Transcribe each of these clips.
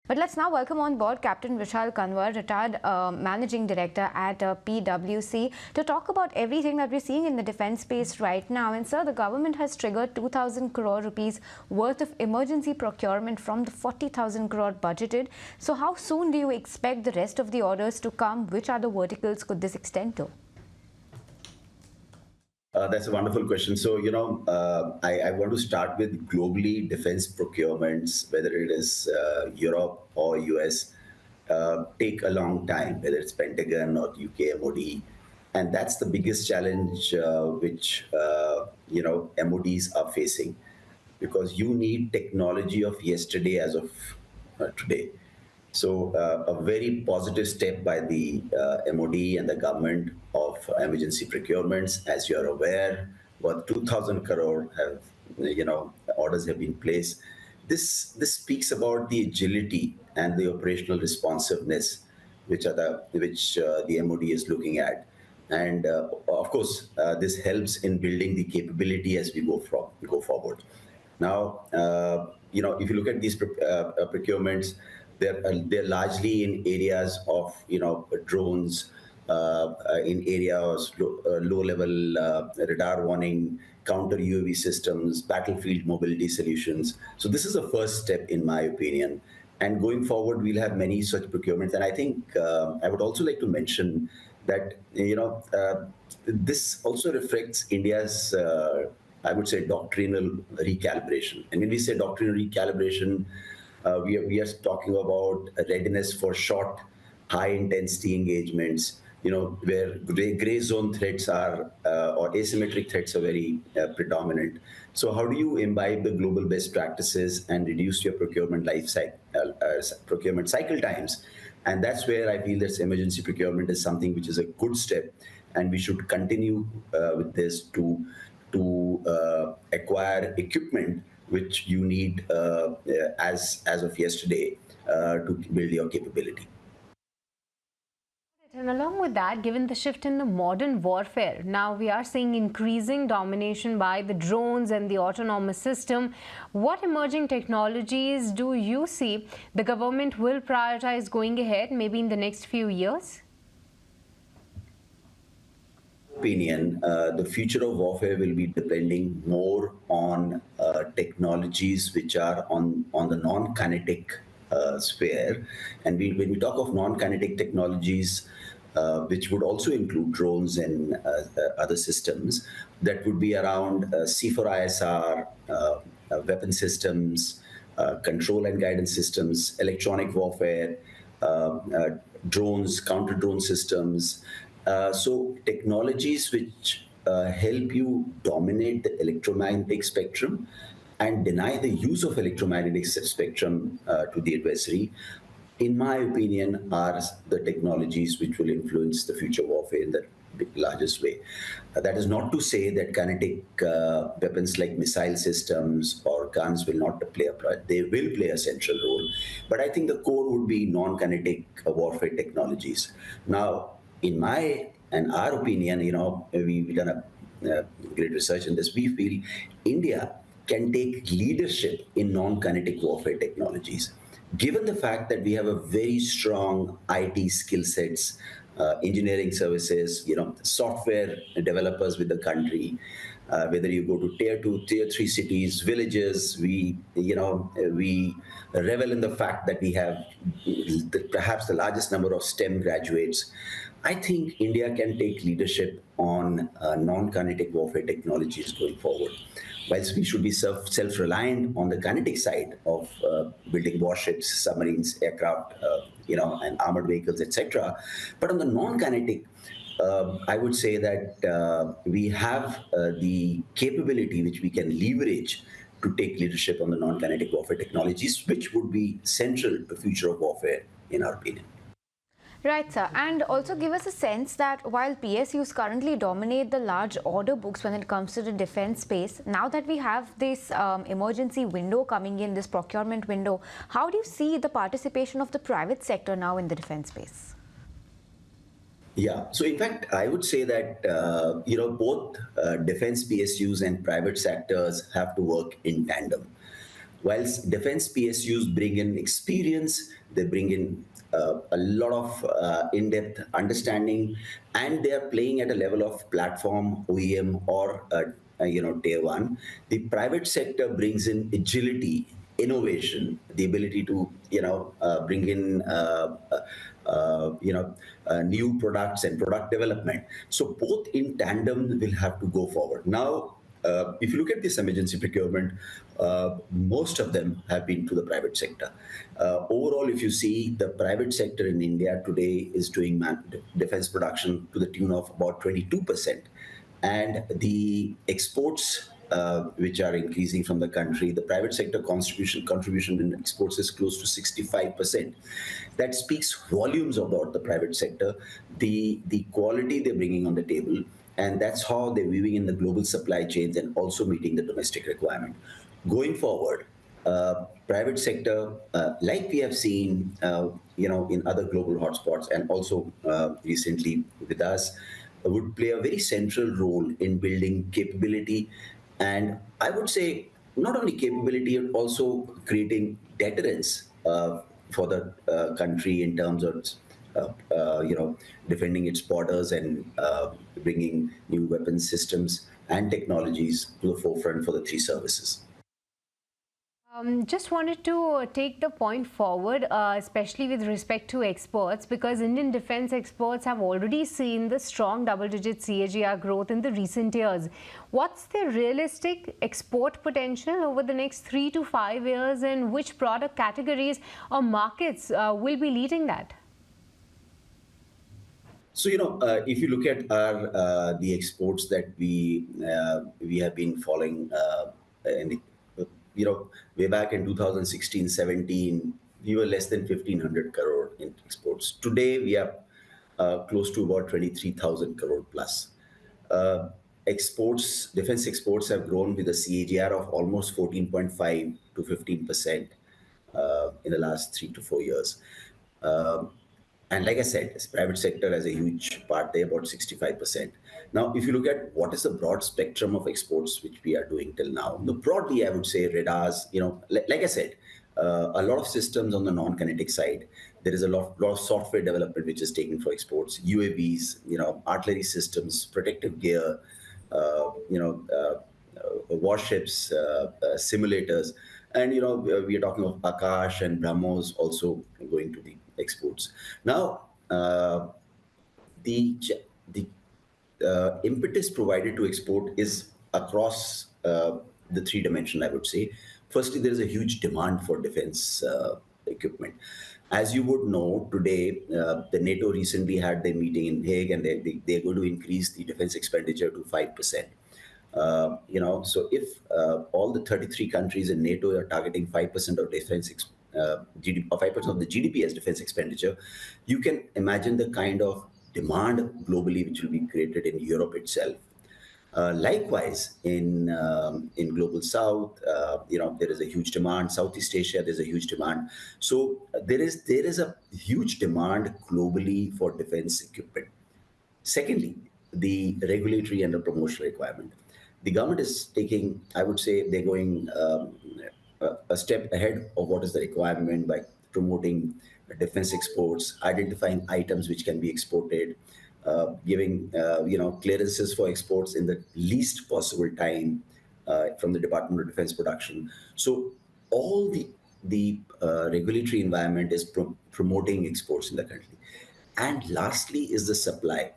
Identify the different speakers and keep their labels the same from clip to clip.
Speaker 1: But let's now welcome on board Captain Vishal Kanwar, retired Managing Director at PwC, to talk about everything that we're seeing in the defense space right now. And sir, the government has triggered 2,000 crore rupees worth of emergency procurement from the 40,000 crore budgeted. So how soon do you expect the rest of the orders to come? Which other verticals could this extend to?
Speaker 2: That's a wonderful question. So, I want to start with globally defense procurements, whether it is Europe or US, take a long time, whether it's Pentagon or UK MOD. And that's the biggest challenge which, MODs are facing, because you need technology of yesterday as of today. So a very positive step by the MOD and the government of emergency procurements. As you are aware, about 2,000 crore have, orders have been placed. This speaks about the agility and the operational responsiveness, which the MOD is looking at. And of course, this helps in building the capability as we go forward. Now, if you look at these procurements, they're largely in areas of drones, in areas low-level radar warning, counter UAV systems, battlefield mobility solutions. So this is the first step, in my opinion. And going forward, we'll have many such procurements. And I think I would also like to mention that this also reflects India's I would say doctrinal recalibration. And when we say doctrinal recalibration, we are talking about a readiness for short, high-intensity engagements, where gray zone threats are or asymmetric threats are very predominant. So how do you imbibe the global best practices and reduce your procurement procurement cycle times? And that's where I feel that emergency procurement is something which is a good step, and we should continue with this to acquire equipment which you need as of yesterday to build your capability.
Speaker 1: And along with that, given the shift in the modern warfare, now we are seeing increasing domination by the drones and the autonomous system. What emerging technologies do you see the government will prioritize going ahead, maybe in the next few years?
Speaker 2: Opinion, the future of warfare will be depending more on technologies which are on the non-kinetic sphere. And when we talk of non-kinetic technologies, which would also include drones and other systems, that would be around C4ISR, weapon systems, control and guidance systems, electronic warfare, drones, counter-drone systems. So technologies which help you dominate the electromagnetic spectrum and deny the use of electromagnetic spectrum to the adversary, in my opinion, are the technologies which will influence the future warfare in the largest way. That is not to say that kinetic weapons like missile systems or guns will not play a part. They will play a central role. But I think the core would be non-kinetic warfare technologies. Now, in my and our opinion, we've done a great research in this. We feel India can take leadership in non-kinetic warfare technologies, given the fact that we have a very strong IT skill sets, engineering services, software developers with the country. Whether you go to tier 2, tier 3 cities, villages, we revel in the fact that we have perhaps the largest number of STEM graduates. I think India can take leadership on non-kinetic warfare technologies going forward. Whilst we should be self-reliant on the kinetic side of building warships, submarines, aircraft, and armored vehicles, etc. But on the non-kinetic, I would say that we have the capability which we can leverage to take leadership on the non-kinetic warfare technologies, which would be central to future of warfare, in our opinion.
Speaker 1: Right, sir. And also give us a sense that while PSUs currently dominate the large order books when it comes to the defense space, now that we have this emergency window coming in, this procurement window, how do you see the participation of the private sector now in the defense space?
Speaker 2: Yeah, so in fact, I would say that, both defense PSUs and private sectors have to work in tandem. whilst defense PSUs bring in experience, they bring in a lot of in-depth understanding, and they are playing at a level of platform, OEM, or tier one. The private sector brings in agility, innovation, the ability to bring in new products and product development. So both in tandem will have to go forward. Now, if you look at this emergency procurement, most of them have been to the private sector. Overall, if you see, the private sector in India today is doing defense production to the tune of about 22%. And the exports, which are increasing from the country, the private sector contribution in exports is close to 65%. That speaks volumes about the private sector, the quality they're bringing on the table, and that's how they're weaving in the global supply chains and also meeting the domestic requirement. Going forward, private sector, like we have seen, in other global hotspots and also recently with us, would play a very central role in building capability, and I would say not only capability, but also creating deterrence for the country in terms of defending its borders and bringing new weapon systems and technologies to the forefront for the three services.
Speaker 3: Just wanted to take the point forward, especially with respect to exports, because Indian defense exports have already seen the strong double-digit CAGR growth in the recent years. What's the realistic export potential over the next 3 to 5 years, and which product categories or markets will be leading that?
Speaker 2: So, if you look at our the exports that we have been following, way back in 2016-17, we were less than 1,500 crore in exports. Today, we are close to about 23,000 crore plus. Defense exports have grown with a CAGR of almost 14.5 to 15% in the last 3 to 4 years. And like I said, this private sector has a huge part there, about 65%. Now, if you look at what is the broad spectrum of exports which we are doing till now, broadly, I would say radars, like I said, a lot of systems on the non-kinetic side. There is a lot of software development which is taken for exports, UAVs, artillery systems, protective gear, warships, simulators. And, we are talking of Akash and BrahMos also going to the exports. Now, the impetus provided to export is across the three dimension, I would say. Firstly, there is a huge demand for defense equipment. As you would know, today, the NATO recently had their meeting in Hague, and they're going to increase the defense expenditure to 5%. So if all the 33 countries in NATO are targeting 5% of defense GDP, or 5% of the GDP as defense expenditure, you can imagine the kind of demand globally which will be created in Europe itself. Likewise, in Global South, there is a huge demand. Southeast Asia, there's a huge demand. So there is a huge demand globally for defense equipment. Secondly, the regulatory and the promotional requirement. The government is taking, I would say, they're going a step ahead of what is the requirement by promoting defense exports, identifying items which can be exported, giving clearances for exports in the least possible time from the Department of Defense production. So all the regulatory environment is promoting exports in the country. And lastly is the supply.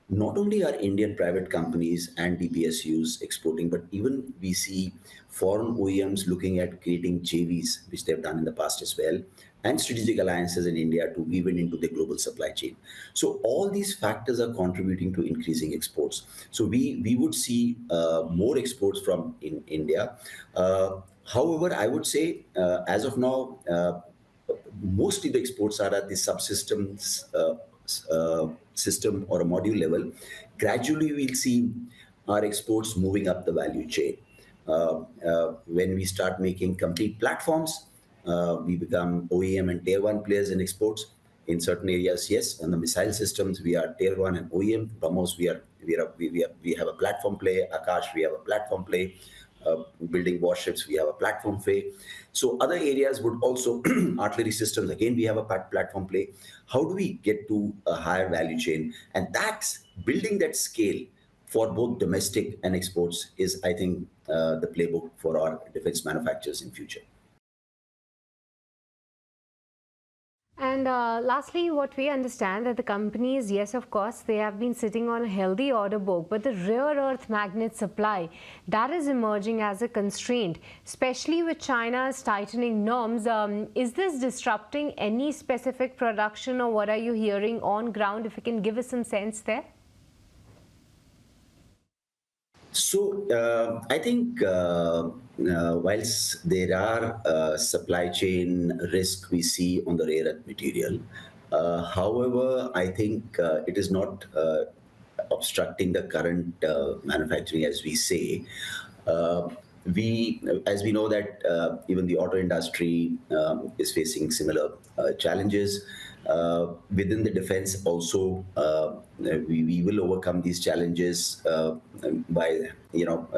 Speaker 2: Not only are Indian private companies and DPSUs exporting, but even we see foreign OEMs looking at creating JVs, which they've done in the past as well, and strategic alliances in India to weave into the global supply chain. So all these factors are contributing to increasing exports. So we would see more exports from in India. However, I would say as of now, mostly the exports are at the subsystems system or a module level. Gradually, we'll see our exports moving up the value chain. When we start making complete platforms, we become OEM and tier one players in exports. In certain areas, yes. On the missile systems, we are tier one and OEM. BrahMos, we have a platform play. Akash, we have a platform play. building warships, we have a platform play. So other areas would also, artillery systems, again, we have a platform play. How do we get to a higher value chain? And that's building that scale for both domestic and exports is, I think, the playbook for our defense manufacturers in future.
Speaker 3: And lastly, what we understand that the companies, yes, of course, they have been sitting on a healthy order book, but the rare earth magnet supply, that is emerging as a constraint, especially with China's tightening norms. Is this disrupting any specific production, or what are you hearing on ground? If you can give us some sense there.
Speaker 2: So I think whilst there are supply chain risk we see on the rare earth material, however, I think it is not obstructing the current manufacturing, as we say. As we know that even the auto industry is facing similar challenges. Within the defense also, we will overcome these challenges by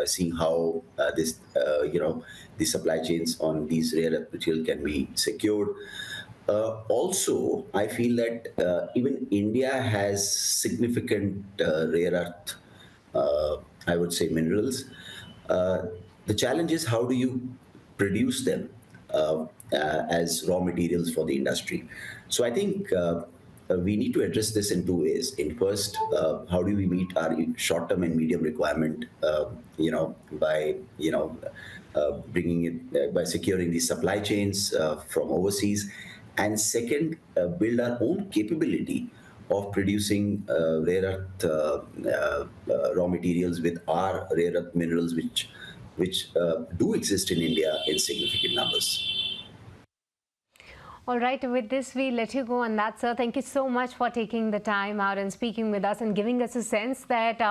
Speaker 2: seeing how the supply chains on these rare earth material can be secured. Also, I feel that even India has significant rare earth, I would say, minerals. The challenge is, how do you produce them as raw materials for the industry? So I think we need to address this in two ways. In first, how do we meet our short-term and medium requirement, by bringing it, by securing these supply chains from overseas, and second, build our own capability of producing rare earth raw materials with our rare earth minerals, which do exist in India in significant numbers.
Speaker 3: All right, with this, we let you go on that, sir. Thank you so much for taking the time out and speaking with us and giving us a sense that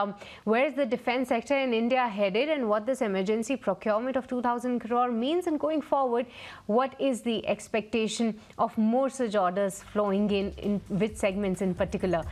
Speaker 3: where is the defense sector in India headed and what this emergency procurement of 2,000 crore means, and going forward, what is the expectation of more such orders flowing in which segments in particular.